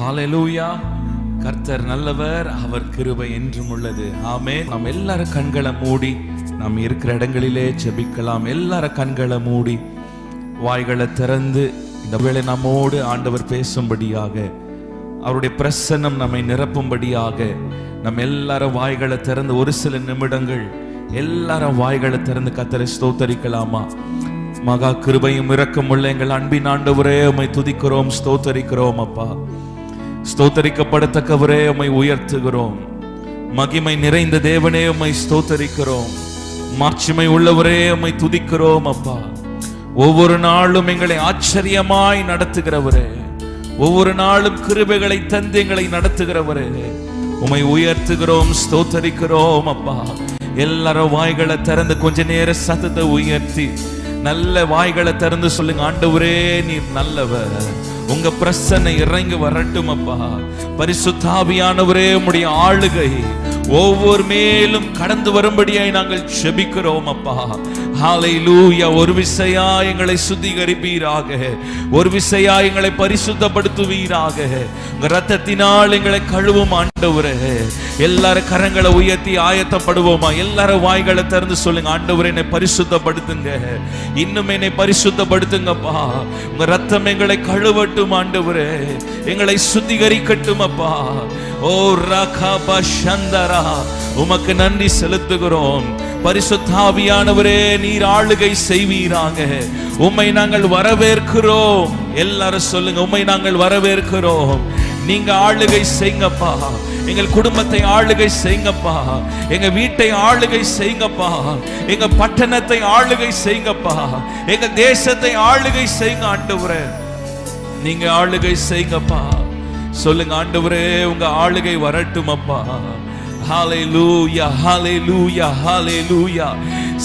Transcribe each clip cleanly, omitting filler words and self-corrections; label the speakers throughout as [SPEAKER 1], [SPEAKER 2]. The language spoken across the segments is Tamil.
[SPEAKER 1] ஹல்லேலூயா. கர்த்தர் நல்லவர், அவர் கிருபை என்றும் உள்ளது. ஆமென். நாம் எல்லாரும் கண்களை மூடி நாம் இருக்கிற இடங்களிலே ஜெபிக்கலாம். எல்லாரும் கண்களை மூடி வாய்களை திறந்து இந்த வேளை நம்மோடு ஆண்டவர் பேசும்படியாக, அவருடைய பிரசன்னம் நம்மை நிரப்பும்படியாக நம்ம எல்லாரும் வாய்களை திறந்து ஒரு சில நிமிடங்கள் எல்லாரும் வாய்களை திறந்து கர்த்தரை ஸ்தோத்தரிக்கலாமா? மகா கிருபையும் இரக்கமுள்ள எங்கள் அன்பின் ஆண்டவரே, உம்மை துதிக்கிறோம், ஸ்தோத்தரிக்கிறோம். அப்பா, ஸ்தோத்தரிக்கப்படத்தக்கவரே உம்மை உயர்த்துகிறோம். மகிமை நிறைந்த தேவனே உம்மை ஸ்தோத்தரிக்கிறோம். மாட்சிமை உள்ளவரே உம்மை துதிக்கிறோம். அப்பா, ஒவ்வொரு நாளும் எங்களை ஆச்சரியமாய் நடத்துகிறவரே, ஒவ்வொரு நாளும் கிருபைகளை தந்து எங்களை நடத்துகிறவரே, உம்மை உயர்த்துகிறோம், ஸ்தோத்தரிக்கிறோம். அப்பா, எல்லாரும் வாய்களை திறந்து கொஞ்ச நேர சத்தத்தை உயர்த்தி நல்ல வாய்களை திறந்து சொல்லுங்க, ஆண்டவரே நீர் நல்லவர், உங்க பிரசன்னை இறங்கி வரட்டும். அப்பா, பரிசுத்த ஆவியானவரே உம்முடைய ஆளுகை ஒவ்வொரு மேலும் கடந்து வரும்படியாய் நாங்கள் ஜெபிக்கிறோம். அப்பா, ஹல்லேலூயா. ஒரு விசையா எங்களை சுத்திகரிப்பீராக, ஒரு விசையா எங்களை பரிசுத்தப்படுத்துவீராக, உங்க ரத்தத்தினால் எங்களை கழுவும் ஆண்டவரே. எல்லாரும் கரங்களை உயர்த்தி ஆயத்தப்படுவோமா? எல்லாரும் வாய்களை திறந்து சொல்லுங்க, ஆண்டவரே என்னை பரிசுத்தப்படுத்துங்க, இன்னும் என்னை பரிசுத்தப்படுத்துங்கப்பா. உங்க ரத்தம் எங்களை கழுவட்டும் ஆண்டவரே, எங்களை சுத்திகரிக்கட்டும். அப்பா, ஓ ரகபா சந்தரா, உமக்கு நன்றி செலுத்துகிறோம். பரிசுத்த ஆவியானவரே நீர் ஆளுகை செய்வீராக. உம்மை நாங்கள் வரவேற்கிறோம். எல்லாரும் சொல்லுங்க, உம்மை நாங்கள் வரவேற்கிறோம். நீங்க ஆளுகை செய்யுங்கப்பா, எங்கள் குடும்பத்தை ஆளுகை செய்யுங்கப்பா, எங்க வீட்டை ஆளுகை செய்யுங்கப்பா, எங்க பட்டணத்தை ஆளுகை செய்யுங்கப்பா, எங்க தேசத்தை ஆளுகை செய்யுங்க ஆண்டவரே. நீங்க ஆளுகை செய்யுங்கப்பா. சொல்லுங்க, ஆண்டவரே உங்க ஆளுகை வரட்டும். அப்பா, ஹல்லேலூயா, ஹல்லேலூயா, ஹல்லேலூயா.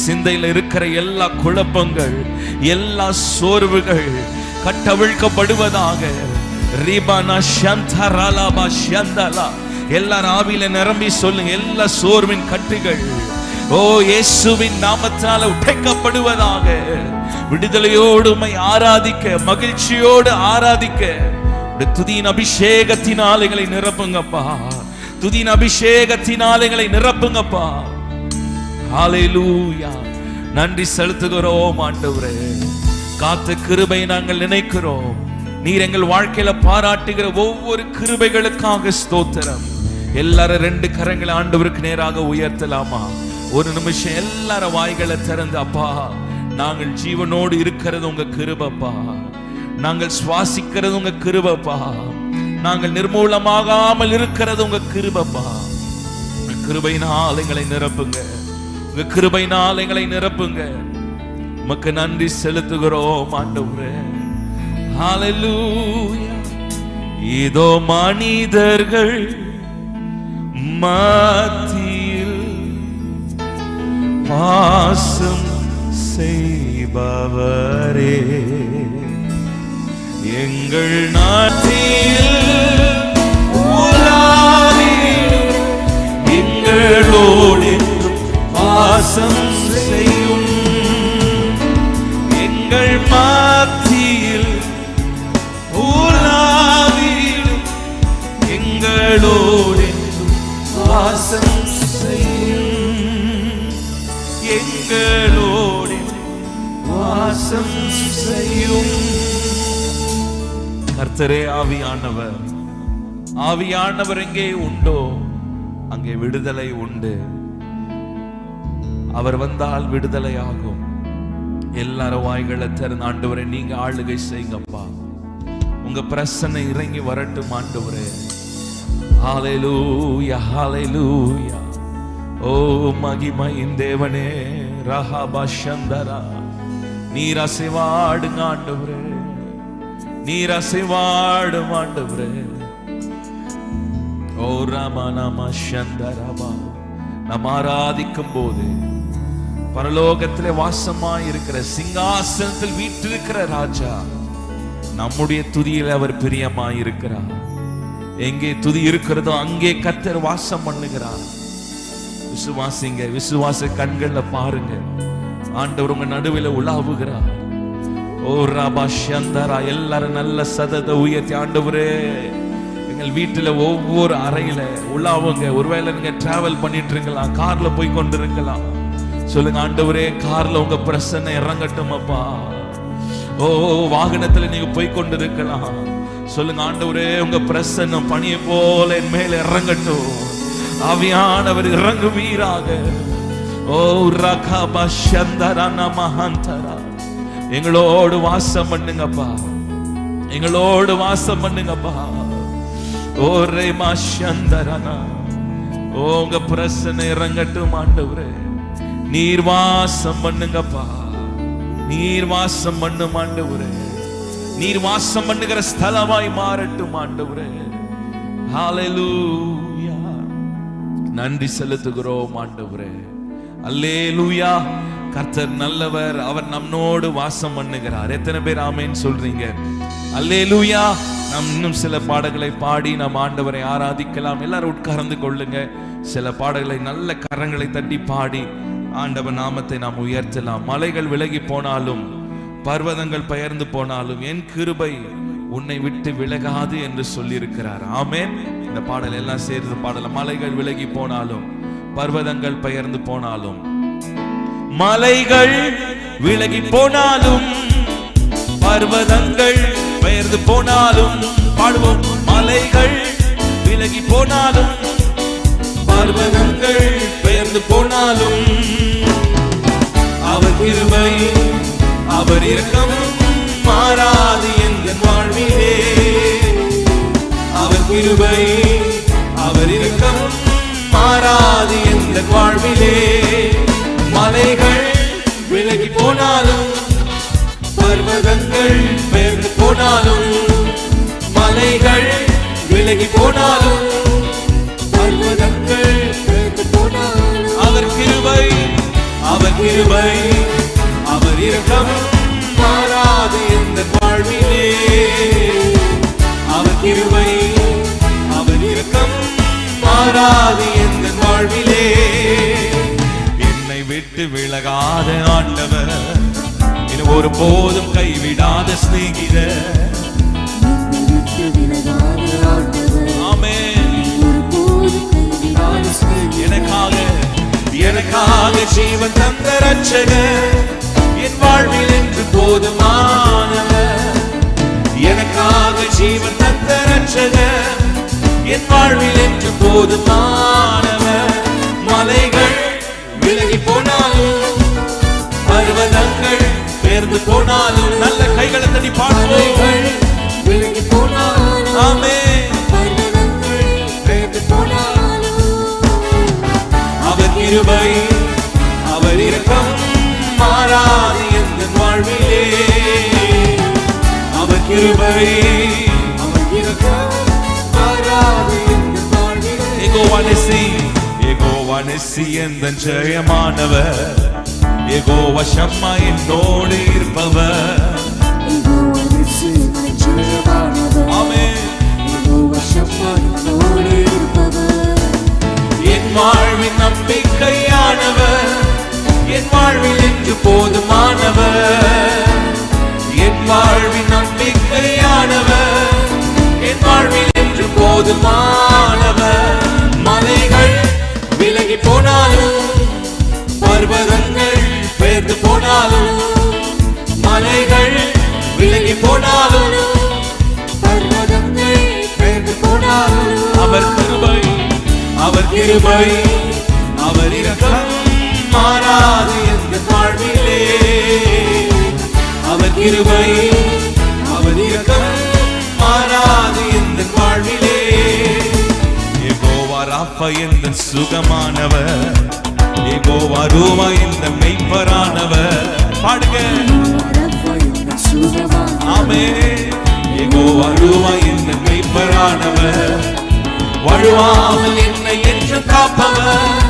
[SPEAKER 1] சிந்தையில் இருக்கிற எல்லா குழப்பங்கள், எல்லா சோர்வுகள் கட்டவிழ்க்கப்படுவதாக. ரிபானா ஷந்தரலபா ஷந்தலா. எல்லார் ஆவியில நிரம்பி சொல்லுங்க, எல்லா சோர்வின் கட்டுகள் ஓ இயேசுவின் நாமத்தால உடைக்கப்படுவதாக. விடுதலையோடு உம்மை ஆராதிக்க, மகிழ்ச்சியோடு ஆராதிக்க துதியின் அபிஷேகத்தினால் எங்களை நிரப்புங்கப்பா, துதியின் அபிஷேகத்தினால் எங்களை நிரப்புங்கப்பா. ஹல்லேலூயா. நன்றி செலுத்துகிறோம் ஆண்டவரே. காத்த கிருபை நாங்கள் நினைக்கிறோம். நீர் எங்கள் வாழ்க்கையில பாராட்டுகிற ஒவ்வொரு கிருபைகளுக்காக ஸ்தோத்திரம். எல்லாரும் ரெண்டு கரங்களை ஆண்டவருக்கு நேராக உயர்த்தலாமா? ஒரு நிமிஷம் எல்லாரும் வாய்களை திறந்து, அப்பா நாங்கள் ஜீவனோடு இருக்கிறது உங்க கிருபைப்பா, நாங்கள் சுவாசிக்கிறது உங்க கிருபைப்பா, நாங்கள் நிர்மூலமாகாமல் இருக்கிறது உங்க கிருபைப்பா. உங்க கிருபையினால் எங்களை நிரப்புங்க, உங்க கிருபையினால் எங்களை நிரப்புங்க. உமக்கு நன்றி செலுத்துகிறோம் ஆண்டவரே. ஹல்லேலூயா. இதோ மனிதர்கள் மத்தியில் வாசம் செய்பவரே, எங்கள் நாட்டில் உலாவிடும் எங்களோடு வாசம் செய்யும். எங்கள் மத்தியில் உலாவிடும் எங்களோடு வாசம் செய்யும். எங்களோடு வாசம் செய்யும். கர்த்தரே ஆவியானவர், ஆவியானவர் எங்கே உண்டோ அங்கே விடுதலை உண்டு. அவர் வந்தால் விடுதலை ஆகும். எல்லாரும் வாய்களை திறந்து, ஆண்டவரே நீங்க ஆளுகை செய்யுங்கப்பா, உங்க பிரசன்னை இறங்கி வரட்டும் ஆண்டவரே. ஹல்லேலூயா, ஹல்லேலூயா. ஓ மகிமையின் தேவனே, ரஹபா சந்தரா, நீர் அசைவாடுங்க ஆண்டவரே, நீர் அசைவாடும் ஆண்டவரே. ஓ ரமணமா சந்தரபா. நாம் ஆராதிக்கும் போது பரலோகத்திலே வாசமாய் இருக்கிற, சிங்காசனத்தில் வீற்றிருக்கிற ராஜா, நம்முடைய துதியில் அவர் பிரியமாய் இருக்கிறார். எங்கே துதி இருக்கிறதோ அங்கே கர்த்தர் வாசம் பண்ணுகிறார். விசுவாசிங்க, விசுவாச கண்கள்ல பாருங்க, ஆண்டவர் உங்க நடுவில் உலாவுகிறார். ஓ ராபா ஷந்தரா. எல்லாரும் நல்ல சதத்தை உயர்த்தி, ஆண்டவரே எங்கள் வீட்டுல ஒவ்வொரு அறையில உள்ளவங்க, ஒருவேளை நீங்க டிராவல் பண்ணிட்டு இருக்கலாம், கார்ல போய் கொண்டு இருக்கலாம், சொல்லுங்க ஆண்டவரே கார்ல உங்க பிரசன்னை இறங்கட்டும் அப்பா. ஓ வாகனத்துல நீங்க போய் கொண்டு இருக்கலாம், சொல்லுங்க ஆண்டவரே உங்க பிரசன்னம் பனியை போல என் மேல இறங்கட்டும், ஆவியானவர் இறங்குவீராக. ஓ ரகபா சந்தரன மஹந்தரா, எங்களோடு வாசம் பண்ணுங்கப்பா, எங்களோடு வாசம் பண்ணுங்கப்பா. ஓ ரேமா சந்தரனா, உங்க பிரசன்னை இறங்கட்டும் ஆண்டவரே, நீர் வாசம் பண்ணுங்கப்பா, நீர் வாசம் பண்ணும் ஆண்டவரே, நீர் வாசம் பண்ணுகிற ஸ்தலமாய் மாறட்டும் ஆண்டவரே. ஹalleluya, நன்றி செலுத்துகிறோம் ஆண்டவரே. அல்லேலூயா. கர்த்தர் நல்லவர், அவர் நம்மோடு வாசம் பண்ணுகிறார். எத்தனை பேர் ஆமென் சொல்றீங்க? அல்லேலூயா. நாம் இன்னும் சில பாடல்களை பாடி நாம் ஆண்டவரை ஆராதிக்கலாம். எல்லாரும் உட்கார்ந்து கொள்ளுங்க. சில பாடல்களை நல்ல கரங்களை தட்டி பாடி ஆண்டவர் நாமத்தை நாம் உயர்த்தலாம். மலைகள் விலகி போனாலும் பர்வதங்கள் பெயர்ந்து போனாலும் என் கிருபை உன்னை விட்டு விலகாது என்று சொல்லி இருக்கிறார். ஆமென். இந்த பாடல் எல்லாம் சேர்ந்து பாடலாம். மலைகள் விலகி போனாலும் பர்வதங்கள் பெயர்ந்து போனாலும், மலைகள் விலகி போனாலும் பர்வதங்கள் பெயர்ந்து போனாலும், பாடுவோம். மலைகள் விலகி போனாலும் பர்வதங்கள் பெயர்ந்து போனாலும், அவர் கிருபை அவர் இரக்கம் மாறாது எந்த வாழ்விலே, அவர் கிருபை அவர் இரக்கம் மாறாது எந்த வாழ்விலே. மலைகள் விலகி போனாலும் பர்வதங்கள் பெயர்ந்து போனாலும், மலைகள் விலகி போனாலும் பர்வதங்கள் பெயர்ந்து போனாலும், அவர் கிருபை அவர் கிருபை அவர் இரக்கம் மாறாது எந்த வாழ்விலே, அவர் கிருபை அவர் இரக்கம் மாறாது எந்த வாழ்விலே. என்னை விட்டு விலகாத ஆண்டவர், ஒரு போதும் கைவிடாத சிநேகிதர், எனக்காக ஜீவன் தந்த ரட்சகர், என் வாழ்வில் என்று போதுமானவர், எனக்காக ஜீவன் தந்த ரட்சகர், என் வாழ்வில் என்று போதுமானவர். மலைகள் விலகி போனாலும் பர்வதங்கள் பெயர்ந்து போனாலும், நல்ல கைகளை தட்டி பாடுவோம். விலகி போனாலும் ஆமென், பர்வதங்கள் பெயர்ந்து போனாலும், அவர் கிருபை அவர் இரக்கம் மாறாது எந்த வாழ்விலே, அவர் கிருபை அவர் இரக்கம் மாறாது எந்த வாழ்விலே. யெகோவா நிசி, யெகோவா நிசி எந்த ஜெயமானவர், யெகோவா ஷம்மா என்னோடு இருப்பவர், யெகோவா நிசி எந்த ஜெயமானவர், ஆமென், யெகோவா ஷம்மா என்னோடு இருப்பவர். என் வாழ்வின் நம்பிக்கையானவர், என் வாழ்வில் என்று போதுமானவர், என் வாழ்வின் நம்பிக்கையானவர், என் வாழ்வில் என்று போதுமானவர். மலைகள் விலகி போனாலும் பர்வதங்கள் பெயர்ந்து போனாலும், மலைகள் விலகி போனாலும் பர்வதங்கள் பெயர்ந்து போனாலும், அவர் கிருபை அவர் கிருபை அவர் இரக்கம் மாறாது எந்த வாழ்விலே, அவர் கிருபை அவர் இரக்கம் மாறாது எந்த வாழ்விலே. யெகோவா ராஃபா எந்த சுகமானவர், யெகோவா ரூவா எந்த மெய்ப்பரானவர், பாடுங்க. ஆமென். யெகோவா ரூவா எந்த மெய்ப்பரானவர், வழுவாமல் என்னை என்று காப்பவர்,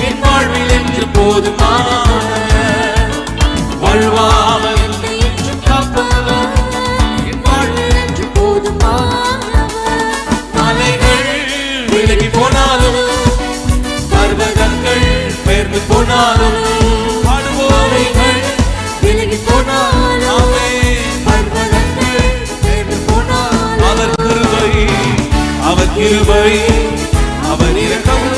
[SPEAKER 1] என் வாழ்வில் என்று போதுமானவர், வழுவாமல் என்னை என்று காப்பவர், என் வாழ்வில் என்று போதுமானவர். மலைகள் விலகி போனாலும் பர்வதங்கள் பெயர்ந்து போனாலும், மலைகள் விலகி போனாலும் பர்வதங்கள் பெயர்ந்து போனாலும், அவர் கிருபை கிருபை அவர் இரக்கம்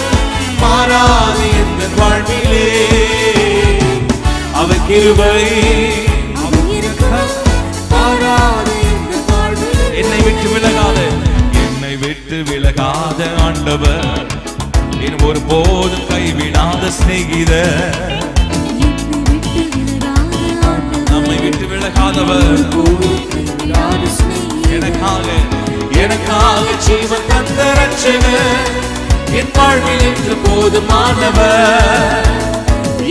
[SPEAKER 1] மாறாது எங்கள் வாழ்விலே. அவர் கிருபை அவர் இரக்கம் மாறாது எங்கள் வாழ்விலே. என்னை விட்டு விலகாத ஆண்டவர், என் ஒரு போதும் கைவிடாத சிநேகிதர். நம்மை விட்டு விலகாதவர், எனக்காக ஜீவன் தந்த ரட்சகர், என் வாழ்வில் என்று போதுமானவர்.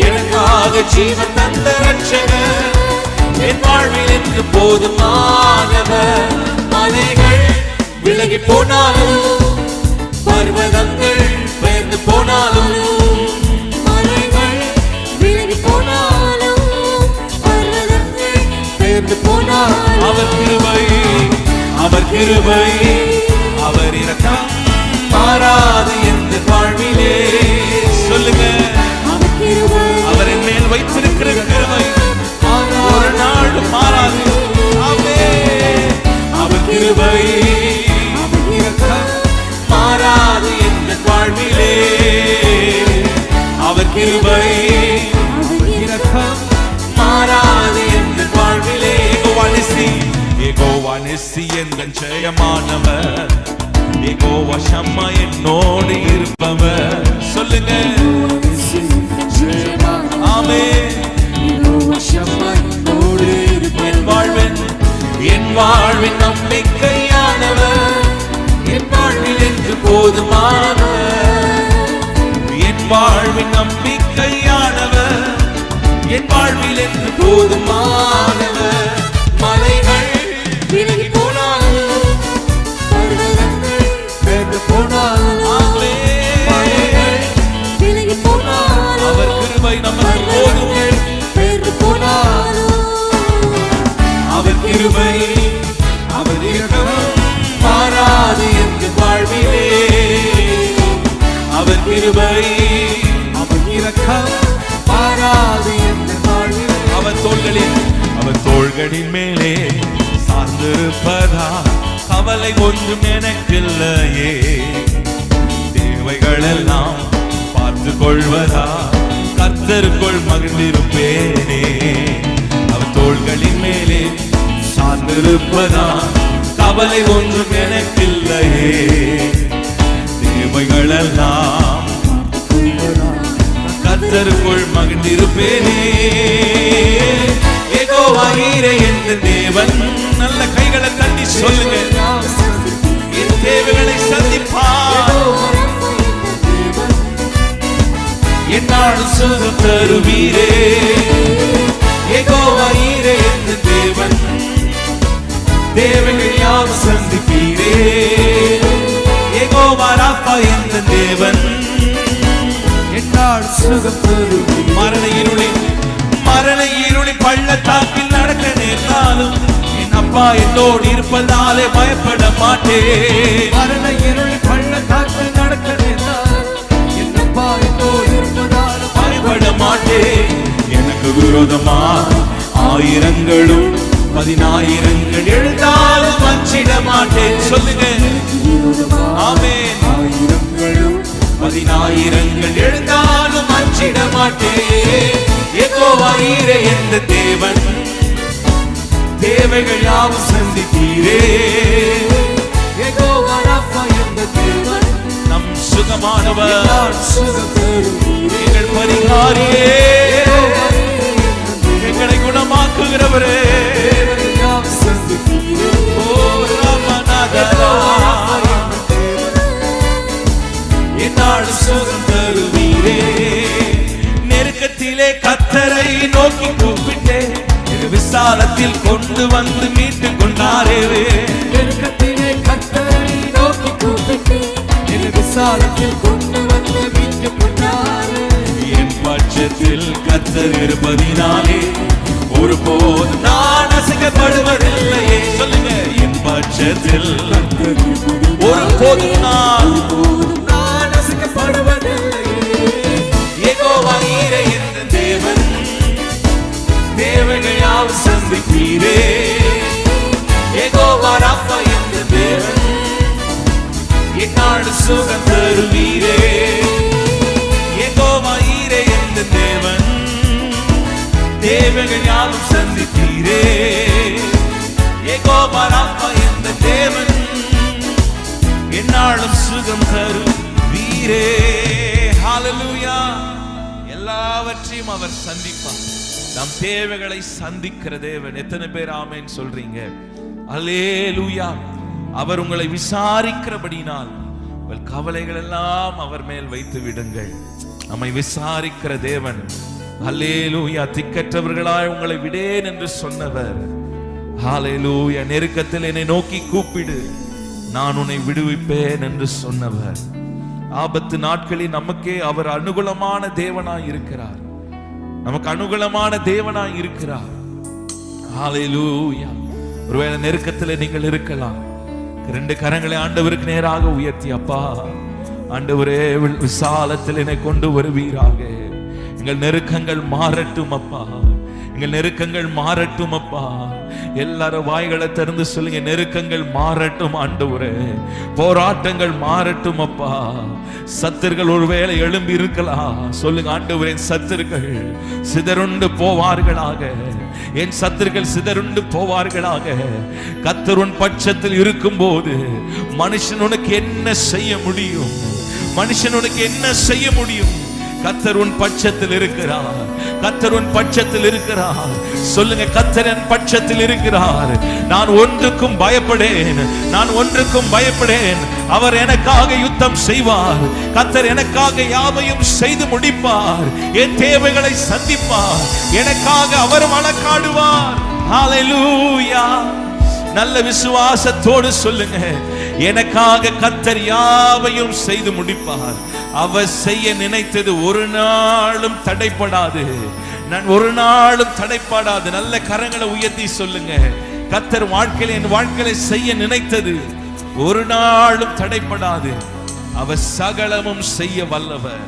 [SPEAKER 1] எனக்காக ஜீவன் தந்த ரட்சகர், என் வாழ்வில் என்று போதுமானவர். மலைகள் விலகி போனாலும், பர்வதங்கள் பெயர்ந்து போனாலும், மலைகள் விலகி போனாலும், பர்வதங்கள் பெயர்ந்து போனாலும், அவர் கிருபை அவர் கிருபை அவர் இரக்கம் மாறாது எந்த வாழ்விலே. சொல்லுங்க, அவர் என் மேல் வைத்திருக்கிற கிருபை ஒரு நாள் மாறாது. அவர் கிருபை மாறாது எந்த வாழ்விலே. அவர் கிருபை மாறாது எந்த வாழ்விலே. யெகோவா நிசி எந்தன் ஜெயமானவர், யெகோவா ஷம்மா என்னோடு இருப்பவர். சொல்லுங்க, ஆமென். என் வாழ்வின் நம்பிக்கையானவர், என் வாழ்வில் என்று போதுமானவர். என் வாழ்வின் நம்பிக்கையானவர், என் வாழ்வில் என்று போதுமானவர். மலைகள் விலகி போனாலும், பர்வதங்கள் பெயர்ந்து போனாலும், மலைகள் விலகி போனாலும், அவர் கிருபை நமக்கு போதும். பெயர்ந்து போனாலும், அவர் கிருபை அவர் இரக்கம் மாறாது எங்கள் வாழ்விலே. அவர் கிருபை அவர் இரக்கம் மாறாது எங்கள் வாழ்விலே. அவர் தோள்களின் மேலே சார்ந்திருப்பதா கவலை ஒன்றும் எனக்கில்லையே. தேவைகளெல்லாம் பார்த்து கொள்வதா கர்த்தருக்குள் மகிழ்ந்திருப்பேனே. அவர் தோள்களின் மேலே சார்ந்திருப்பதா கவலை ஒன்றும் எனக்கில்லையே. தேவைகளெல்லாம் கர்த்தருக்குள் மகிழ்ந்திருப்பேனே. யெகோவா ஈரே என்ற தேவன். நல்ல கைகளை தட்டி சொல்லுங்க, என் தேவைகளை சந்திப்பார். என்னாலும் சுகம் தருவீரே. யெகோவா ஈரே என்ற தேவன், தேவைகள் யாவும் சந்திப்பீரே. யெகோவா ராப்பா என்ற தேவன், என்னால் சுகம் தருவீரே. மரண இருளின் பள்ளத்தாக்கில் நடக்க நேர்ந்தாலும், என் அப்பா என்னோடு இருப்பதாலே பயப்பட மாட்டேன். மரண இருளின் பள்ளத்தாக்கில் நடக்க நேர்ந்தாலும், என் அப்பா என்னோடு இருப்பதாலே பயப்பட மாட்டேன். எனக்கு விரோதமா ஆயிரங்களும் 10,000 எழுந்தாலும் அஞ்சிட மாட்டேன். சொல்லுங்க, ஆமென். ஆயிரங்களும் 10,000 எழுந்தாலும் அஞ்சிட மாட்டேன். யெகோவா ஈரே என்ற தேவன், தேவைகள் யாவும் சந்திப்பீரே. யெகோவா ராப்பா என்ற தேவன், நம் சுகமானவர், எங்கள் பரிகாரியே, எங்களை குணமாக்குகிறவரே. என்னால் சுகம் தருவீரே. நெருக்கத்திலே கர்த்தரை நோக்கி கூப்பிட்டேன், விசாலத்தில் கொண்டு வந்து மீட்டு கொண்டாரே. நெருக்கத்திலே கர்த்தரை நோக்கி கூப்பிட்டேன், விசாலத்தில் கொண்டு வந்து மீட்டு கொண்டாரே. என் பட்சத்தில் கர்த்தர் இருப்பதினாலே ஒருபோது நான் அசைக்கப்படுவதில்லையே. சொல்லுங்க, என் பட்சத்தில் ஒருபோது நான் அசைக்கப்படுவதில்லையே. யெகோவா ஈரே என்ற தேவன், தேவைகள் யாவும் சந்திப்பீரே. யெகோவா ராப்பா என்ற தேவன், என்னால் சுகம் தருவீரே. யெகோவா ஈரே என்ற தேவன், தேவைகள் யாவும் சந்திப்பீரே. யெகோவா ராப்பா என்ற தேவன், என்னாலும் சுகம் தருவீரே. ஹல்லேலூயா. எல்லாவற்றையும் அவர் சந்திப்பார். நம் தேவைகளை சந்திக்கிற தேவன். எத்தனை பேர் ஆமென் சொல்றீங்க? அல்லேலூயா. அவர் உங்களை விசாரிக்கிறபடினால் உங்கள் கவலைகள் எல்லாம் அவர் மேல் வைத்து விடுங்கள். நம்மை விசாரிக்கிற தேவன். அல்லேலூயா. திக்கற்றவர்களாய் உங்களை விடேன் என்று சொன்னவர். ஹல்லேலூயா. நெருக்கத்தில் என்னை நோக்கி கூப்பிடு, நான் உன்னை விடுவிப்பேன் என்று சொன்னவர். ஆபத்து நாட்களில் நமக்கே அவர் அனுகூலமான தேவனாய் இருக்கிறார். நமக்கு அனுகூலமான தேவனாய் இருக்கிறார். ஹல்லேலூயா. ஒருவேளை நெருக்கத்தில் நீங்கள் இருக்கலாம். 2 கரங்களை ஆண்டவருக்கு நேராக உயர்த்தி, அப்பா ஆண்டவரே விசாலத்தில் என்னை கொண்டு வருவீராக. எங்கள் நெருக்கங்கள் மாறட்டும் அப்பா, எங்கள் நெருக்கங்கள் மாறட்டும் அப்பா. எல்லாரும் வாய்களை திறந்து சொல்லுங்க, நெருக்கங்கள் மாறட்டும் ஆண்டவரே, போராட்டங்கள் மாறட்டும் அப்பா. சத்துருக்கள் ஒருவேளை எழும்பி இருக்கலாம், சொல்லுங்க ஆண்டவரே சத்துருக்கள் சிதறுண்டு போவார்களாக, என் சத்துருக்கள் சிதறுண்டு போவார்களாக. கர்த்தர் உன் பட்சத்தில் இருக்கும் போது மனுஷன் உனக்கு என்ன செய்ய முடியும்? மனுஷன் உனக்கு என்ன செய்ய முடியும்? கர்த்தர் உன் பட்சத்தில் இருக்கிறார். கர்த்தர் உன் பட்சத்தில் இருக்கிறார். சொல்லுங்க, கர்த்தர் என் பட்சத்தில் இருக்கிறார். நான் ஒன்றுக்கும் பயப்படேன், நான் ஒன்றுக்கும் பயப்படேன். அவர் எனக்காக யுத்தம் செய்வார். கர்த்தர் எனக்காக யாவையும் செய்து முடிப்பார். என் தேவைகளை சந்திப்பார். எனக்காக அவர் வழக்காடுவார். ஹல்லேலூயா. நல்ல விசுவாசத்தோடு சொல்லுங்க, எனக்காக கர்த்தர் யாவையும் செய்து முடிப்பார். அவர் செய்ய நினைத்தது ஒரு நாளும் தடைப்படாது. நான் ஒரு நாளும் தடைப்படாது. நல்ல கரங்களை உயர்த்தி சொல்லுங்க, கர்த்தர் வாழ்க்கையில என் வாழ்க்கையில செய்ய நினைத்தது ஒரு நாளும் தடைப்படாது. அவர் சகலமும் செய்ய வல்லவர்.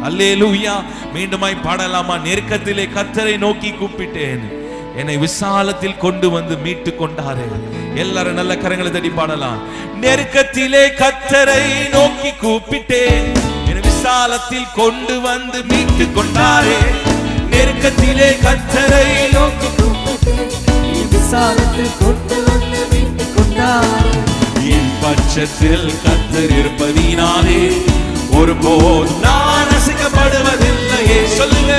[SPEAKER 1] அல்லேலூயா. மீண்டுமாய் பாடலாமா? நெருக்கத்திலே கர்த்தரை நோக்கி கூப்பிட்டேன், என்னை விசாலத்தில் கொண்டு வந்து மீட்டு கொண்டாரே. எல்லாரும் நல்ல கரங்களை தட்டி பாடலாம். நெருக்கத்திலே கர்த்தரை நோக்கி கூப்பிட்டேன், என்னை விசாலத்தில் கொண்டு வந்து மீட்டு கொண்டாரே. நெருக்கத்திலே கர்த்தரை நோக்கி கூப்பிட்டேன், என்னை விசாலத்தில் கொண்டு வந்து மீட்டு கொண்டாரே. என் பட்சத்தில் கர்த்தர் இருப்பதினாலே ஒருபோதும் நான் அசைக்கப்படுவதில்லையே. சொல்லுங்க,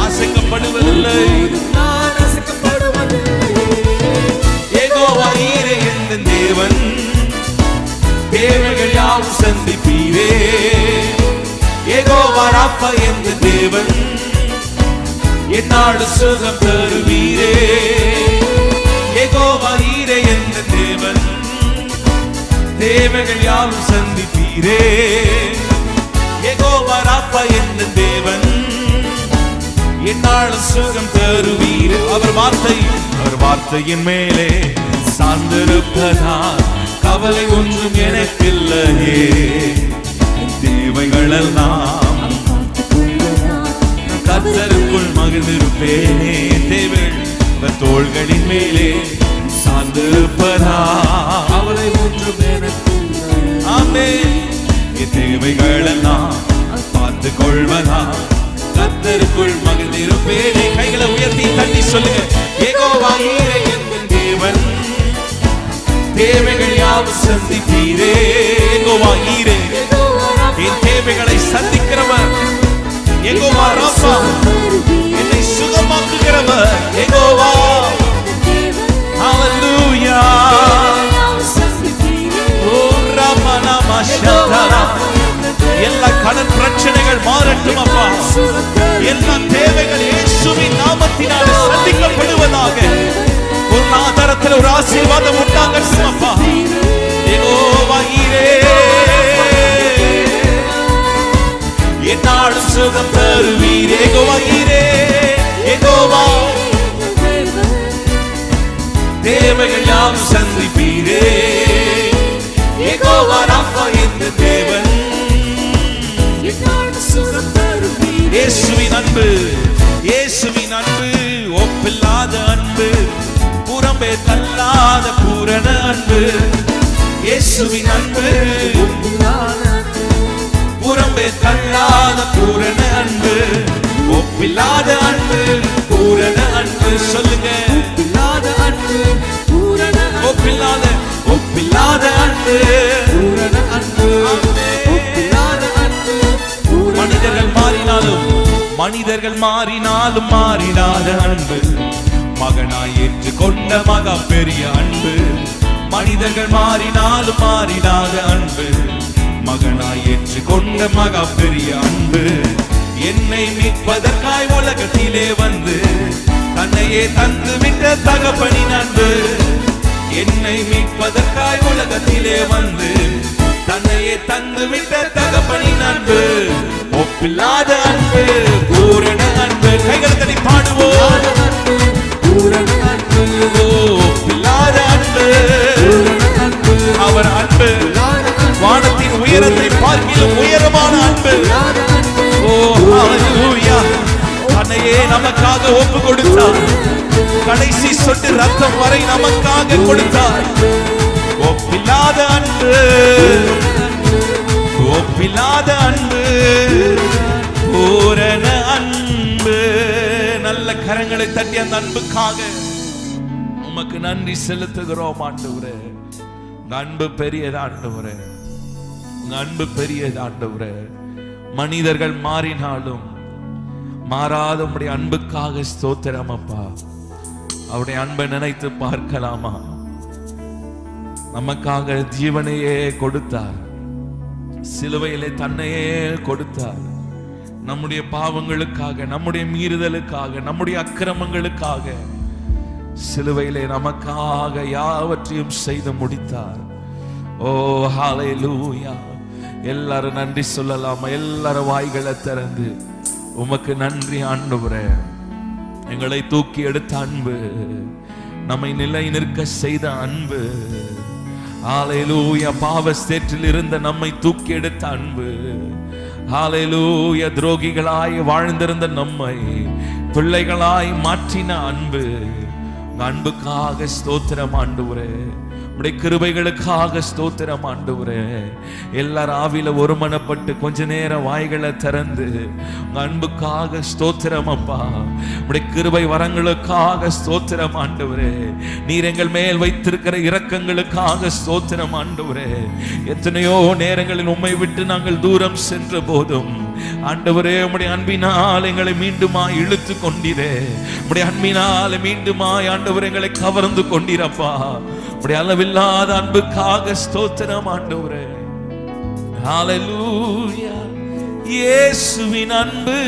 [SPEAKER 1] அசைக்கப்படுவதில்லை, நான் அசைக்கப்படுவதில்லை. யெகோவா ஈரே என்ற தேவன், தேவைகள் யாவும் சந்திப்பீரே. யெகோவா ராப்பா என்ற தேவன், என்னாலும் சுகம் தருவீரே. யெகோவா ஈரே என்ற தேவன், தேவைகள் யாவும் சந்திப்பீரே. யெகோவா ராப்பா என்ற தேவன், என்னாலும் சுகம் தருவீர். அவர் வார்த்தையின் மேலே சார்ந்திருப்பதால் கவலை ஒன்றும் எனக்கில்லையே. தேவைகள் எல்லாம் கர்த்தருக்குள் மகிழ்ந்திருப்பேனே. தேவைகள் தோள்களின் மேலே சார்ந்திருப்பதால் கவலை ஒன்றும் எனக்கில்லை. ஆமென். என் தேவைகள் எல்லாம் பார்த்து கொள்வதா கர்த்தருக்குள் மகிழ்ந்திருப்பேனே. கைகளை உயர்த்தி தட்டி சொல்லுங்க, யெகோவா ஈரே என்ற தேவன், தேவைகள் யாவும் சந்திப்பீரே. யெகோவா ஈரே, என் தேவைகளை சந்திக்கிறவர். யெகோவா ராப்பா, என்னை சுகமாக்குகிறவர். யெகோவா. ஹல்லேலூயா. ஓ ராமனா மஷதரா. எல்லா கடன் பிரச்சனைகள் மாறட்டும் அப்பா. எல்லா தேவைகள் இயேசுவின் நாமத்தினாலே சந்திக்கப்படுவதாக. பொருளாதாரத்தில் ஒரு ஆசீர்வாதம் உண்டாகட்டும் அப்பா. யெகோவா ஈரே, என்னாலும் சுகம் தருவீர். யெகோவா ஈரே, யெகோவா தேவைகள் யாவும் சந்திப்பீரே. யெகோவா ராப்பா என்ற தேவன், இயேசுவின் அன்பு, இயேசுவின் அன்பு ஒப்பில்லாத அன்பு, புறம்பே தள்ளாத பூரண அன்பு. இயேசுவின் அன்பு புறம்பே தள்ளாத பூரண அன்பு, ஒப்பில்லாத அன்பு, பூரண அன்பு. சொல்லுங்க, ஒப்பில்லாத அன்பு, பூரண ஒப்பில்லாத ஒப்பில்லாத அன்பு, பூரண அன்பு, ஒப்பில்லாத அன்பு. மனிதர்கள் மாறினாலும் மாறினாத அன்பு, மகனாய் ஏற்றுக்கொண்ட மகா பெரிய அன்பு. மனிதர்கள் மாறினாலும் மாறினாத அன்பு, மகனாய் ஏற்றுக்கொண்ட மகா பெரிய அன்பு. என்னை மீட்பதற்காய் உலகத்திலே வந்து தன்னையே தந்து விட்ட தகப்பனின் அன்பு. என்னை மீட்பதற்காய் உலகத்திலே வந்து தன்னையே தந்து விட்ட தகப்பனின் அன்பு, ஒப்பில்லாத அன்பு, பூரண அன்பு. கைகளை தட்டி பாடுவோம். பூரண அன்பு, ஒப்பில்லாத அன்பு, அவர் அன்பு வானத்தின் உயரத்தை பார்க்கிலும் உயரமான அன்பு. ஓ ஹல்லேலூயா. தன்னையே நமக்காக ஒப்பு கொடுத்தார், கடைசி சொட்டு ரத்தம் வரை நமக்காக கொடுத்தார். ஒப்பில்லாத அன்பு, ஒப்பில்லாத அன்பு, பூரண அன்பு. நல்ல கரங்களை தட்டி அந்த அன்புக்காக உமக்கு நன்றி செலுத்துகிறோம் ஆண்டவரே. உங்க அன்பு பெரியது ஆண்டவரே, உங்க அன்பு பெரியது ஆண்டவரே. மனிதர்கள் மாறினாலும் மாறாத உம்முடைய அன்புக்காக ஸ்தோத்திரம் அப்பா. அவருடைய அன்பை நினைத்து பார்க்கலாமா? நமக்காக ஜீவனையே கொடுத்தார், சிலுவையிலே தன்னையே கொடுத்தார். நம்முடைய பாவங்களுக்காக, நம்முடைய மீறுதலுக்காக, நம்முடைய அக்கிரமங்களுக்காக சிலுவையிலே நமக்காக யாவற்றையும் செய்து முடித்தார். ஓ ஹல்லேலூயா. எல்லாரும் நன்றி சொல்லலாமா? எல்லாரும் வாய்களை திறந்து உமக்கு நன்றி ஆண்டவரே. எங்களை தூக்கி எடுத்த அன்பு, நம்மை நிலை நிற்க செய்த அன்பு. ஹல்லேலூயா. பாவ சேற்றில் இருந்த நம்மை தூக்கி எடுத்த அன்பு. ஹல்லேலூயா. துரோகிகளாய் வாழ்ந்திருந்த நம்மை பிள்ளைகளாய் மாற்றின அன்பு. அன்புக்காக ஸ்தோத்திரம் ஆண்டவரே. உம்முடைய கிருபைகளுக்காக ஸ்தோத்திரம் ஆண்டவரே. எல்லாரும் ஆவியில ஒருமனப்பட்டு கொஞ்ச நேரம் வாய்களை திறந்து உங்க அன்புக்காக ஸ்தோத்திரம் அப்பா. உம்முடைய கிருபை வரங்களுக்காக ஸ்தோத்திரம் ஆண்டவரே. நீர் எங்கள் மேல் வைத்திருக்கிற இரக்கங்களுக்காக ஸ்தோத்திரம் ஆண்டவரே. எத்தனையோ நேரங்களில் உம்மை விட்டு நாங்கள் தூரம் சென்ற போதும் ஆண்டவரே, உம்முடைய அன்பினால் எங்களை மீண்டுமாய் இழுத்து கொண்டீரே. உம்முடைய அன்பினால் மீண்டுமாய் ஆண்டவரே எங்களை கவர்ந்து கொண்டீரப்பா. உம்முடைய அளவில்லாத அன்புக்காக ஸ்தோத்திரம் ஆண்டவரே. ஹல்லேலூயா. இயேசுவின் அன்பு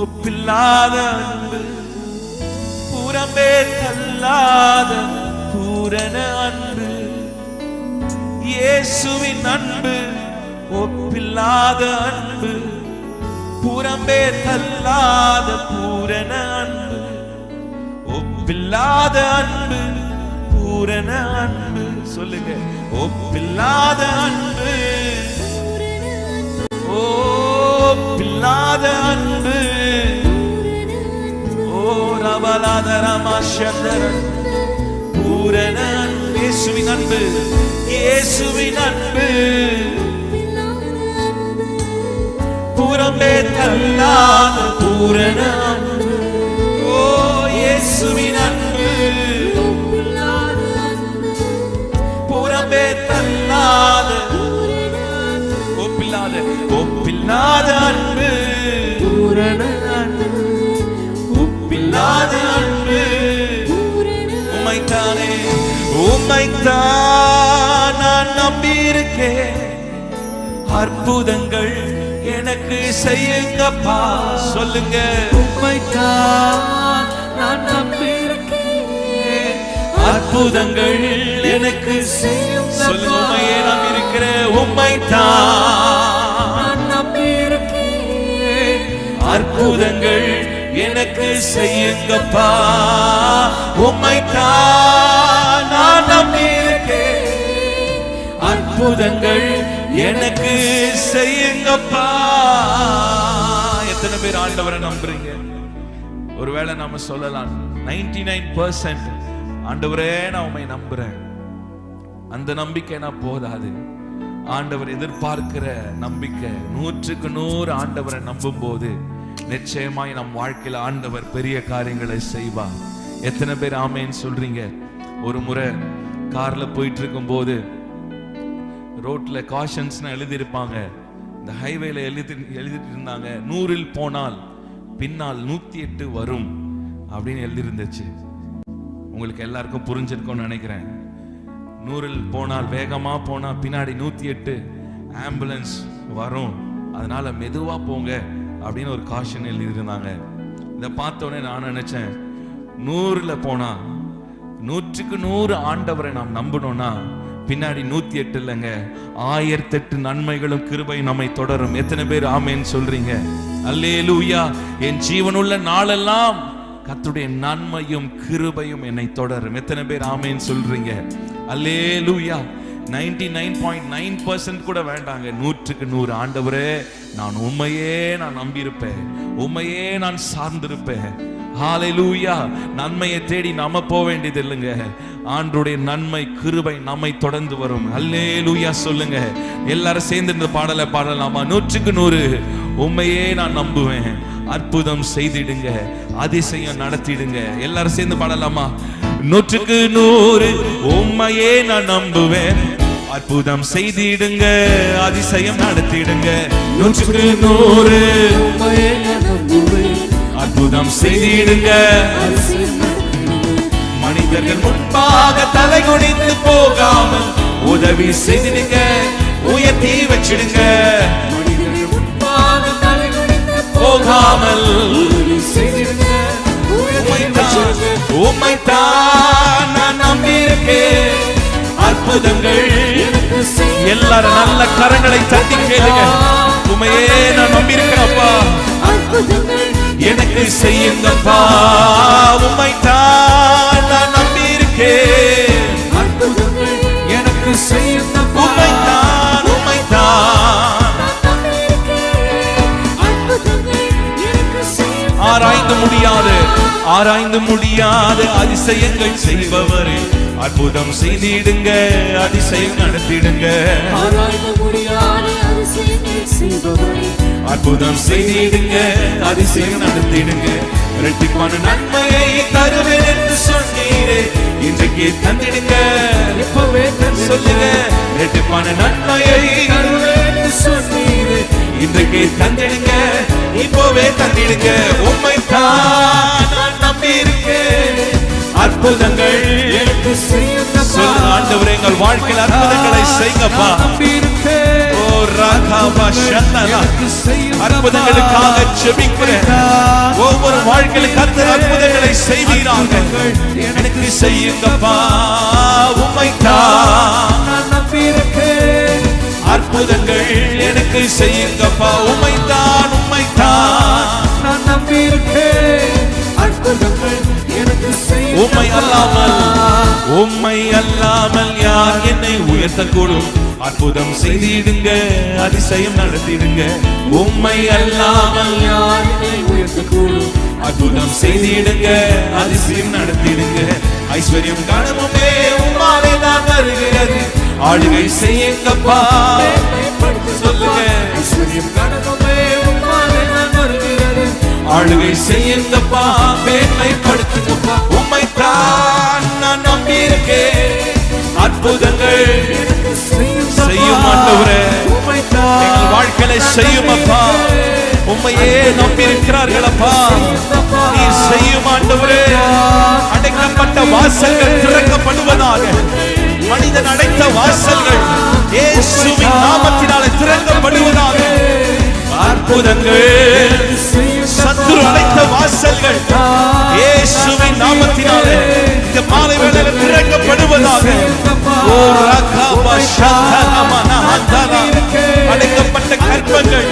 [SPEAKER 1] ஒப்பில்லாத அன்பு, புறம்பே தள்ளாத பூரண அன்பு. இயேசுவின் அன்பு ஒப்பில்லாத அன்பு, புறம்பே தள்ளாத பூரண அன்பு. ஒப்பில்லாத அன்பு, பூரண அன்பு. சொல்லுங்க, ஒப்பில்லாத அன்பு, ஒப்பில்லாத அன்பு. ஓ ரபலாத ரமாஷந்தர பூரண அன்பு. இயேசுவின் அன்பு, இயேசுவின் அன்பு, புறம்பே தள்ளாத பூரண அன்பு. ஓ இயேசுவின் அன்பு, புறம்பே தள்ளாத ஒப்பில்லாத ஒப்பில்லாத அன்பு, பூரண அன்பு, ஒப்பில்லாத அன்பு. உம்மைத்தானே, உம்மைத்தான் நான் நம்பியிருக்கேன். அற்புதங்கள் எனக்கு செய்யுங்கப்பா. சொல்லுங்க, உம்மைத்தான் நான் நம்பியிருக்கேன். அற்புதங்கள் எனக்கு செய்யும். சொல்லுங்க, உம்மையே நம்பியிருக்கிறேன். உம்மைத்தான் நான் நம்பியிருக்கேன். அற்புதங்கள் எனக்கு செய்யுங்கப்பா. உம்மைத்தான் நான் நம்பியிருக்கேன். அற்புதங்கள் எனக்கு செய்யுங்கப்பா. எத்தனை பேர் ஆண்டவரை நம்புறீங்க? ஒருவேளை நாம சொல்லலாம் 99% ஆண்டவரே நான் உம்மை நம்புறேன். அந்த நம்பிக்கைனா போதாது. ஆண்டவர் எதிர்பார்க்கிற நம்பிக்கை 100% ஆண்டவரை நம்பும் போது நிச்சயமாய் நம் வாழ்க்கையில ஆண்டவர் பெரிய காரியங்களை செய்வார். எத்தனை பேர் ஆமேன்னு சொல்றீங்க? ஒரு முறை கார்ல போயிட்டு இருக்கும் போது ரோட்ல காஷன்ஸ் எழுதியிருப்பாங்க. இந்த ஹைவேல எழுதிட்டு இருந்தாங்க, 100 போனால் பின்னால் 108 வரும் அப்படின்னு எழுதிருந்துச்சு. உங்களுக்கு எல்லாருக்கும் புரிஞ்சிருக்கும்னு நினைக்கிறேன். 100 போனால், வேகமா போனா பின்னாடி 108 ஆம்புலன்ஸ் வரும், அதனால மெதுவா போங்க அப்படின்னு ஒரு காஷன் எழுதியிருந்தாங்க. இதை பார்த்தோன்னே நான் நினைச்சேன், 100 போனா 100% ஆண்டவரை நாம் நம்பணும்னா பின்னாடி 108 இல்லைங்க, 1008 நன்மைகளும் கிருபை நம்மை தொடரும். எத்தனை பேர் ஆமேன்னு சொல்றீங்க? அல்லேலூயா. என் ஜீவனுள்ள நாளெல்லாம் கர்த்தருடைய நன்மையும் கிருபையும் என்னை தொடரும். எத்தனை பேர் ஆமேன்னு சொல்றீங்க? அல்லேலூயா. 99.9% கூட வேண்டாங்க, 100% ஆண்டவரே நான் உம்மையே நான் நம்பியிருப்பேன், உம்மையே நான் சார்ந்திருப்பேன். ஹalleluya. நன்மையை தேடி நாம போக வேண்டியது இல்லைங்க, ஆண்டவருடைய நன்மை கிருபை நம்மை தொடர்ந்து வரும். அல்லேலூயா சொல்லுங்க. எல்லாரும் சேர்ந்து இந்த பாடலை பாடலாமா? 100% உம்மையே நான் நம்புவேன், அற்புதம் செய்திடுங்க, அதிசயம் நடத்திடுங்க. எல்லாரும் சேர்ந்து பாடலாமா? 100% உம்மையே நான் நம்புவேன், அற்புதம் செய்திடுங்க, அதிசயம் நடத்திடுங்க. 100% உம்மையே நான் நம்புவேன், அற்புதம் செய்திடுங்க. மனிதர்கள் முன்பாக தலை குனிந்து போகாமல் உதவி செய்திடுங்க, உயர்த்தி வச்சிடுங்க. மனிதர்கள் முன்பாக தலை குனிந்து போகாமல் உம்மைத்தான் நான் நம்பியிருக்கேன், அற்புதங்கள். எல்லாரும் நல்ல கரங்களை தட்டி கேளுங்க. உம்மையே நான் நம்பியிருக்கிறேன்ப்பா, அற்புதங்கள் எனக்கு செய்யுங்கப்பா. உம்மைத்தான் நான் நம்பியிருக்கேன், அற்புதங்கள் எனக்கு செய்யுங்கப்பா. உம்மைத்தான் உம்மைத்தான் ஆராய்ந்து முடியாது அதிசயங்கள் செய்பவரே, அற்புதம் செய்திடுங்க, அதிசயம் நடத்திடுங்க. ஆராய்ந்து முடியாது அதிசயங்கள் செய்பவரே, அற்புதம் செய்திடுங்க, அதிசயம் நடத்திடுங்க. இரட்டிப்பான நன்மையை தருவேன் என்று சொன்னீரே, இன்றைக்கு தந்திடுங்க. இப்பவே சொல்லுங்க, இரட்டிப்பான நன்மையை தருவேன் என்று சொன்னீரே, இன்றைக்கு தந்திடுங்க, இப்பவே தந்திடுங்க. உம்மைத்தான் நான் நம்பியிருக்கேன், அற்புதங்கள் எனக்கு செய்யுங்க. சொல்லுங்க, ஆண்டவரே எங்கள் வாழ்க்கையில் அற்புதங்களை செய்யுங்கப்பா. ஓ ராகாபா ஷந்தலா, அற்புதங்களுக்காக ஜெபிக்கிறேன். ஒவ்வொரு வாழ்க்கையிலும் கர்த்தர் அற்புதங்களை செய்வீராக, எனக்கு செய்யுங்கப்பா. உம்மைத்தான் நான் நம்பியிருக்கேன், அற்புதங்கள் எனக்கு செய்யுங்கப்பா. உம்மைத்தான் உம்மைத்தான் நான் நம்பியிருக்கேன், அற்புதங்கள் எனக்கு செய்யுங்க. உம்மை அல்லாமல் யார் என்னை உயர்த்தக்கூடும்? அற்புதம் செய்திடுங்க, அதிசயம் நடத்திடுங்க. உம்மை அல்லாமல் யார் என்னை உயர்த்தக்கூடும்? அற்புதம் செய்திடுங்க, அதிசயம் நடத்திடுங்க. ஐஸ்வர்யம் கனமுமே உம்மாலே தான் வருகிறது, ஆளுகை செய்யுங்கப்பா. சொல்லுங்க, ஐஸ்வர்யம் கனமுமே உம்மாலே தான் வருகிறது, ஆளுகை செய்யுங்கப்பா, மேன்மைப்படுத்துங்கப்பா. உம்மைத்தான் நான் நம்பியிருக்கேன், அற்புதங்கள் செய்யும் ஆண்டவரே, எங்கள் வாழ்க்கையில செய்யும் அப்பா. உம்மையே நம்பியிருக்கிறார்களப்பா, நீர் செய்யும் ஆண்டவரே. அடைக்கப்பட்ட வாசல்கள் திறக்கப்படுவதாக, மனிதன் அடைத்த வாசல்கள் இயேசுவின் நாமத்தினாலே திறக்கப்படுவதாக. அற்புதங்கள் சத்துரு அடைத்த வாசல்கள் இயேசுவின் நாமத்தினாலே இந்த மாலை வேளையில் திறக்கப்படுவதாக. ஓ ராகாபா ஷந்தலமனா ஹந்தலா, அடைக்கப்பட்ட கர்ப்பங்கள்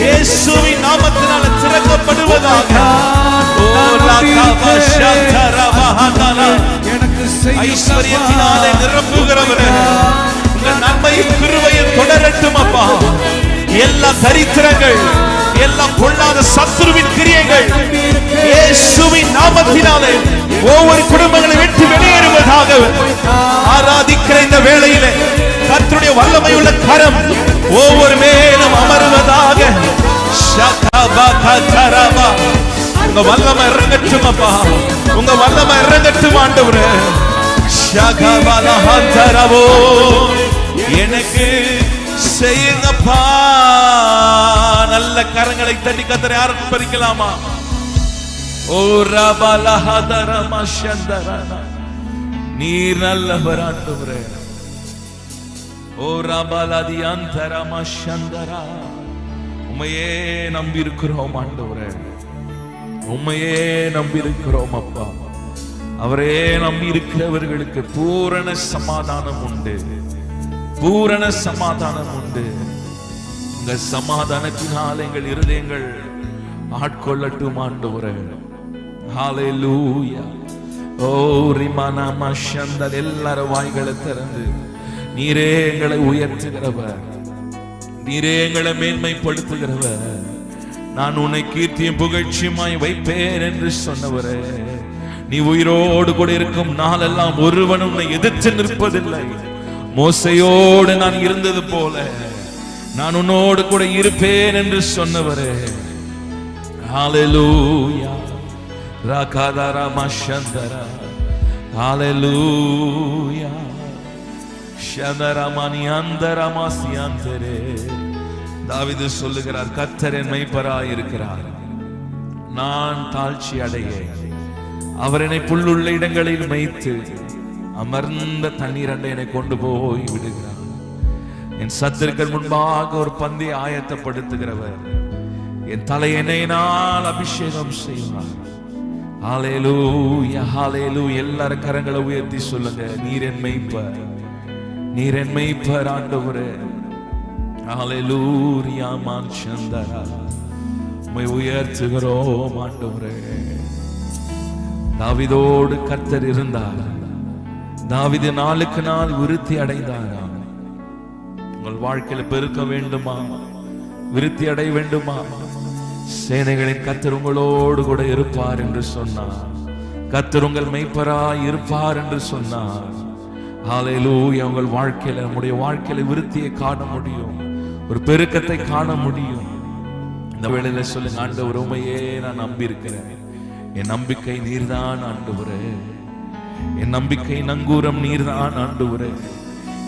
[SPEAKER 1] இயேசுவின் நாமத்தினாலே திறக்கப்படுவதாக. ஓ ராகாபா ஷந்தரபா ஹந்தலா, ஐஸ்வர்யத்தினாலே நிரப்புகிறவரே, உங்கள் நன்மையும் கிருபையும் தொடரட்டும் அப்பா. எல்லா தரித்திரங்கள், எல்லா பொல்லாத சத்துருவின் கிரியைகள் இயேசுவின் நாமத்தினாலே ஒவ்வொரு குடும்பங்களை விட்டு வெளியேறுவதாக. ஆராதிக்கிற இந்த வேளையிலே வல்லமையுள்ள கரம் ஒவ்வொரு மேலும் அமருவதாக. உங்க வல்லமை இறங்கட்டும் அப்பா, உங்க வல்லமை இறங்கட்டும் ஆண்டவரே. எனக்கு செய்யுங்கப்பா. நல்ல கரங்களை தட்டி கத்தரை ஆரம்பிக்கலாமா? ஓ ரபலஹதரம சந்தரன, நீர் நல்லவர் ஆண்டவரே. ஓ ரபலதி அந்தரம சந்தரா, உம்மையே நம்பி இருக்கிறோம் ஆண்டவரே, உம்மையே நம்பி இருக்கிறோம் அப்பா. அவரே நம்பி இருக்கிறவர்களுக்கு பூரண சமாதானம் உண்டு, பூரண சமாதானம் உண்டு. உங்க சமாதானத்தினால் எங்கள் இருதயங்கள் ஆட்கொள்ளட்டும் ஆண்டவரே. ஹல்லேலூயா. ஓ ரிமானா மஷந்தல், எல்லாரும் வாய்களை திறந்து நீரே எங்களை உயர்த்துகிறவர், நீரே எங்களை மேன்மைப்படுத்துகிறவர். நான் உன்னை கீர்த்தியும் புகழ்ச்சியுமாய் வைப்பேன் என்று சொன்னவரே, நீ உயிரோடு கூட இருக்கும் நாளெல்லாம் ஒருவன் உன்னை எதிர்த்து நிற்பதில்லை. மோசையோடு நான் இருந்தது போல நான் உன்னோடு கூட இருப்பேன் என்று சொன்னவரே. ஹல்லேலூயா. ராகாதாரா மஷந்தரா, ஹல்லேலூயா. ஷதரமணி அந்தரமாசியாந்தரே. தாவீது சொல்லுகிறார், கர்த்தர் என் மேய்ப்பராய் இருக்கிறார், நான் தாழ்ச்சி அடையேன். அவர் என்னை புல்லுள்ள இடங்களில் மேய்த்து அமர்ந்த தண்ணீர் அண்டை என்னை கொண்டு போய் விடுகிறார். என் சத்துருக்கள் முன்பாக ஒரு பந்தை ஆயத்தப்படுத்துகிறவர், என் தலையணையினால் அபிஷேகம் செய்வார். ஹல்லேலூயா, ஹல்லேலூயா. எல்லாரும் கரங்களை உயர்த்தி சொல்லுங்க, நீர் என் மேய்ப்பர், நீர் என் மேய்ப்பர் ஆண்டவரே. ஹல்லேலூயா. மான்சந்தரா, உம்மை உயர்த்துகிறோம் ஆண்டவரே. தாவீதோடு கர்த்தர் இருந்தார், தாவீது நாளுக்கு நாள் விருத்தி அடைந்தாராம். உங்கள் வாழ்க்கையில பெருக்க வேண்டுமா, விருத்தி அடைய வேண்டுமா? சேனைகளின் கர்த்தர் உங்களோடு கூட இருப்பார் என்று சொன்னார். கர்த்தர் உங்கள் மேய்ப்பராய் இருப்பார் என்று சொன்னார். ஹல்லேலூயா. உங்கள் வாழ்க்கையில, நம்முடைய வாழ்க்கையில விருத்தியை காண முடியும், ஒரு பெருக்கத்தை காண முடியும். இந்த வேளையில சொல்லுங்க, ஆண்டவர் உம்மையே நான் நம்பி இருக்கிறேன், என் நம்பிக்கை நீர்தான் ஆண்டவரே, என் நம்பிக்கை நங்கூரம் நீர்தான் ஆண்டவரே,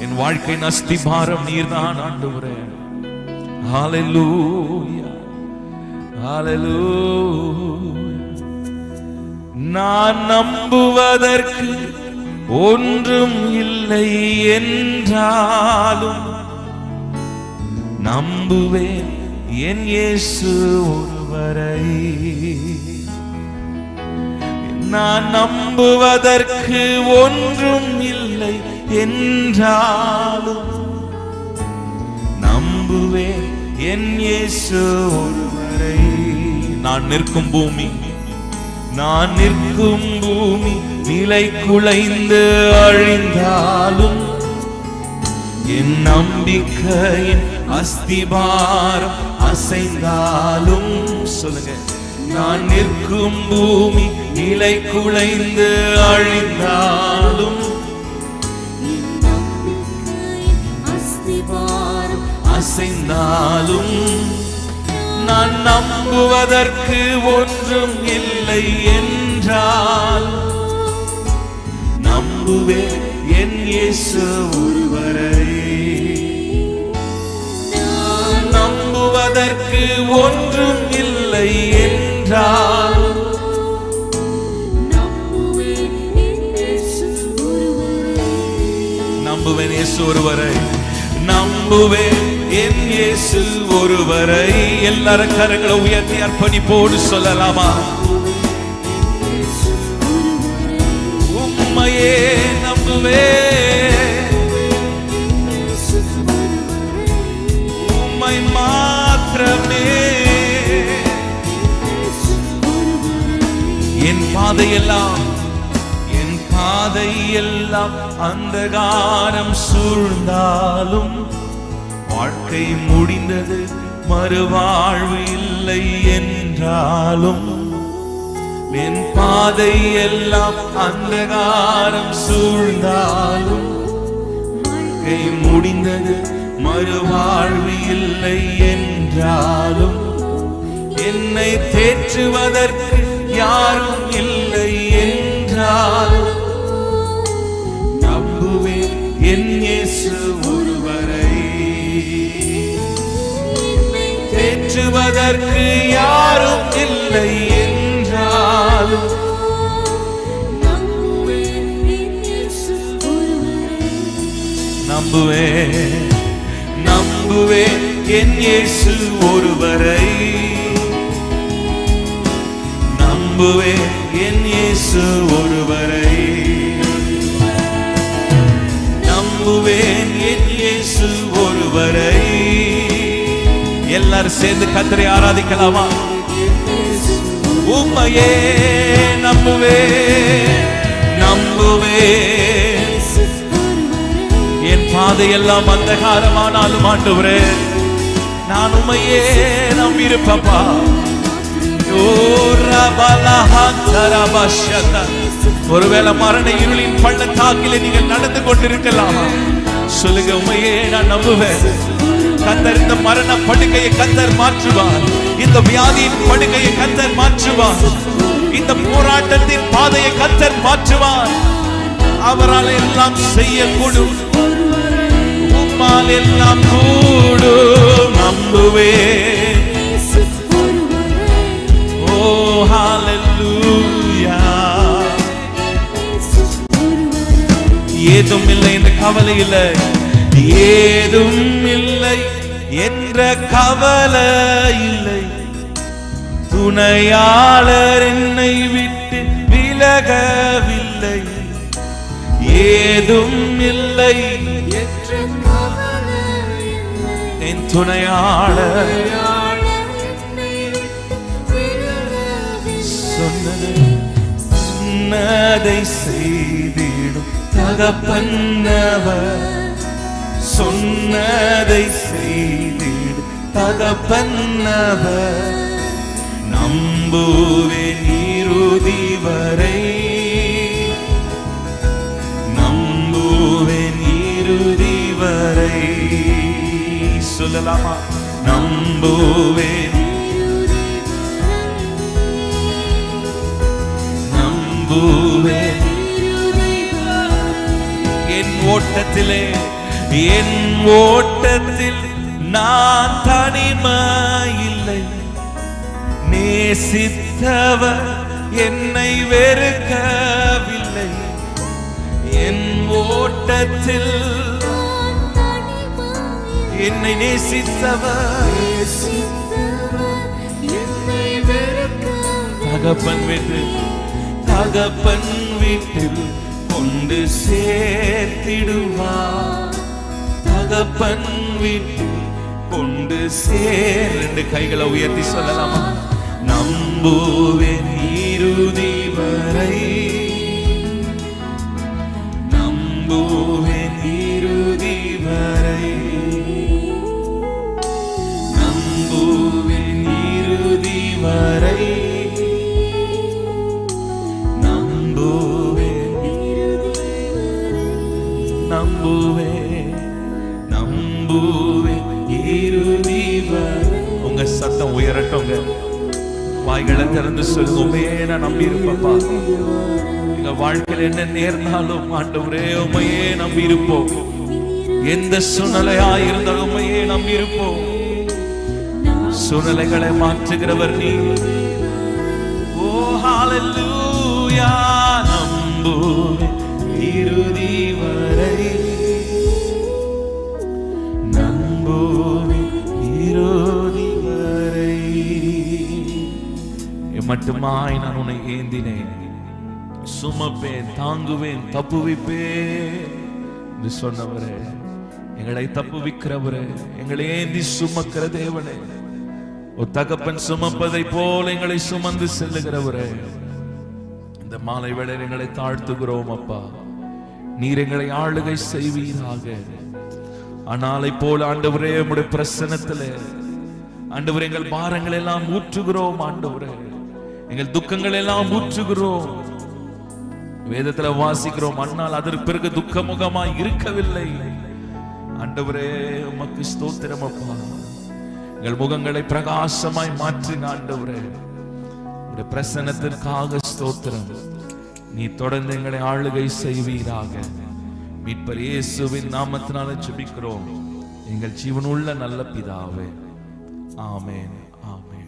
[SPEAKER 1] என் வாழ்க்கை அஸ்திபாரம் நீர்தான் ஆண்டவரே. ஹல்லேலூயா, ஹல்லேலூயா. நான் நம்புவதற்கு ஒன்றும் இல்லை என்றாலும் நம்புவேன் என் இயேசு ஒருவரை. நான் நம்புவதற்கு ஒன்றும் இல்லை என்றாலும் நம்புவேன் என் இயேசு ஒருவரை. நான் நிற்கும் பூமி, நான் நிற்கும் பூமி நிலை குலைந்து அழிந்தாலும் என் நம்பிக்கையின் அஸ்திபாரம் அசைந்தாலும், சொல்லுங்க, நான் நிற்கும் பூமி நிலை குலைந்து அழிந்தாலும் அசைந்தாலும் நான் நம்புவதற்கு ஒன்றும் இல்லை என்றால் நம்புவேன் என் இயேசு ஒருவரை. நான் நம்புவதற்கு ஒன்றும் இல்லை என்றால் நம்புவேன் இயேசு ஒருவரை, நம்புவேன் என் இயேசு ஒருவரை. எல்லாரும் கரங்களை உயர்த்தி அர்ப்பணிப்போடு சொல்லலாமா? உம்மையே நம்புவேன், உம்மை மாத்திரமே. என் பாதையெல்லாம், என் பாதையெல்லாம் அந்தகாரம் சூழ்ந்தாலும் வாழ்க்கை முடிந்தது, மறுவாழ்வு இல்லை என்றாலும் என் பாதை எல்லாம் அந்தகாரம் சூழ்ந்தாலும் வாழ்க்கை முடிந்தது, மறுவாழ்வு இல்லை என்றாலும் என்னை தேற்றுவதற்கு யாரும் இல்லை என்றாலும் நம்புவேன் என் இயேசு ஒருவரை. தேற்றுவதற்கு யாரும் இல்லை என்றாலும் நம்புவேன் நம்புவேன் என் இயேசு ஒருவரை. நம்புவேன் என் இயேசு ஒருவரை. நம்புவேன் என் இயேசு ஒருவரை. எல்லாரும் சேர்ந்து கர்த்தரை ஆராதிக்கலாமா? உம்மையே நம்புவேன் நம்புவேன். என் பாதையெல்லாம் அந்தகாரமானாலும் ஆண்டவரே நான் உம்மையே நம்பியிருப்பப்பா. ஒருவேளை மரண இருளின் பள்ளத்தாக்கிலே நீங்கள் நடந்து கொண்டிருக்கலாம். சொல்லுங்க, உம்மையே நான் நம்புவேன். கர்த்தர் இந்த மரண படுக்கையை கர்த்தர் மாற்றுவார். இந்த வியாதியின் படுக்கையை கர்த்தர் மாற்றுவார். இந்த போராட்டத்தின் பாதையை கர்த்தர் மாற்றுவார். அவரால் எல்லாம் செய்யக்கூடும். உம்மால் எல்லாம் கூடும். நம்புவேன். ஓ ஹalleluya. ஏதும் இல்லை என்ற கவலை இல்லை. ஏதும் இல்லை என்ற கவலை இல்லை. துணையாளர் என்னை விட்டு விலகவில்லை. ஏதும் இல்லை என்ற கவலை இல்லை. என் துணையாளர் சொன்னதை செய்திடும் தகப்பன்னவர். சொன்னதை செய்திடும் தகப்பன்னவர். நம்புவேன் இறுதி வரை. நம்புவேன் இறுதி வரை. சொல்லலாமா? நம்புவேன் நம்புவேன். என் ஓட்டத்திலே என் ஓட்டத்தில் நான் தனிமையில்லை. நேசித்தவர் என்னை வெறுக்கவில்லை. என் ஓட்டத்தில் என்னை நேசித்தவர் தகப்பன் வீட்டில் தகப்பன் வீட்டில் கொண்டு சேர்த்திடுவார். தகப்பன் வீட்டில் கொண்டு சேர். ரெண்டு கைகளை உயர்த்தி சொல்லலாமா? நம்புவேன் இறுதி வரை. நம்புவேன் இறுதி வரை. நம்புவேன் இறுதி வரை. நம்புவேன் நம்புவேன் இறுதி வரை. உங்க சத்தம் உயரட்டுங்க. வாய்களை திறந்து சொல்லுங்க, உண்மையே நான் நம்பி இருப்பப்பா. எங்க வாழ்க்கையில் என்ன நேர்ந்தாலும் ஆண்டவரே உண்மையே நம்பி இருப்போம். எந்த சூழ்நிலையா இருந்தாலும் உண்மையே நம்பி இருப்போம். சூழ்நிலைகளை மாற்றுகிறவர் நீ. ஓ ஹalleluya. நம்புவேன் இறுதி வரை. நம்புவேன் இறுதி வரை. மட்டுமாய் நான் உன்னை ஏந்தினேன், சுமப்பேன், தாங்குவேன், தப்புவிப்பேன் என்று சொன்னவரே, எங்களை தப்புவிக்கிறவரே, எங்களை ஏந்தி சுமக்கிற தேவனே, ஒரு தகப்பன் சுமப்பதை போல எங்களை சுமந்து செல்லுகிறவரே, இந்த மாலை வேளையில் எங்களை தாழ்த்துகிறோம் அப்பா. நீர் எங்களை ஆளுகை செய்வீராக. ஆனால் போல ஆண்டவரே உம்முடைய பிரசன்னத்திலே ஆண்டவரே எங்கள் பாரங்கள் எல்லாம் ஊற்றுகிறோம். ஆண்டவரே எங்கள் துக்கங்கள் எல்லாம் ஊற்றுகிறோம். வேதத்துல வாசிக்கிறோம், அன்னால் அதற்கு பிறகு துக்கமுகமாய் இருக்கவில்லை. ஆண்டவரே உமக்கு ஸ்தோத்திரம் அப்பா. எங்கள் முகங்களை பிரகாசமாய் மாற்றுங்க ஆண்டவரே. உடைய பிரசன்னத்திற்காக ஸ்தோத்திரம். நீ தொடர்ந்து எங்களை ஆளுகை செய்வீராக. மீட்பர் இயேசுவின் நாமத்தினால ஜெபிக்கிறோம் எங்கள் ஜீவனுள்ள நல்ல பிதாவே. ஆமென், ஆமென்.